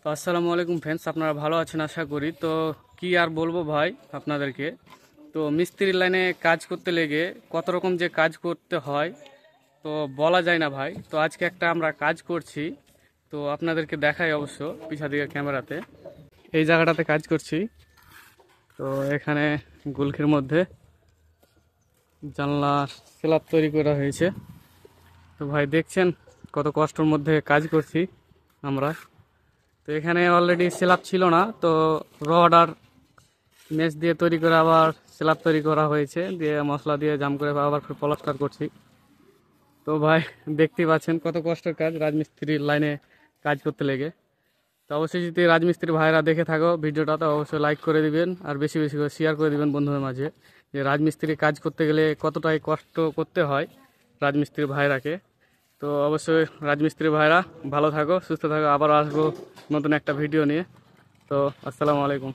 তো আসসালামু আলাইকুম ফ্রেন্ডস, আপনারা ভালো আছেন আশা করি। তো কি আর বলবো ভাই আপনাদেরকে, তো মিস্ত্রির লাইনে কাজ করতে লেগে কত রকম যে কাজ করতে হয় তো বলা যায় না ভাই। তো আজকে একটা আমরা কাজ করছি, তো আপনাদেরকে দেখাই অবশ্য পিছা দিকে ক্যামেরাতে। এই জায়গাটাতে কাজ করছি, তো এখানে গুলখির মধ্যে জানলা স্ল্যাব তৈরি করা হয়েছে। তো ভাই দেখছেন কত কষ্টের মধ্যে কাজ করছি আমরা। তো এখানে অলরেডি স্ল্যাব ছিল না, তো রড আর মেশ দিয়ে তৈরি করে আবার স্ল্যাব তৈরি করা হয়েছে, দিয়ে মশলা দিয়ে জাম করে আবার প্লাস্টার করছি। তো ভাই দেখতেই পাচ্ছেন কত কষ্টের কাজ রাজমিস্ত্রির লাইনে কাজ করতে লেগে। তো অবশ্যই যদি রাজমিস্ত্রি ভাইরা দেখে থাকো ভিডিওটা, তো অবশ্যই লাইক করে দিবেন আর বেশি বেশি করে শেয়ার করে দিবেন বন্ধুদের মাঝে, যে রাজমিস্ত্রি কাজ করতে গেলে কতটাই কষ্ট করতে হয় রাজমিস্ত্রি ভাইরাকে। তো অবশ্যই রাজমিস্ত্রি ভাইরা ভালো থাকো, সুস্থ থাকো, আবার আসবো নতুন একটা ভিডিও নিয়ে। তো আসসালামু আলাইকুম।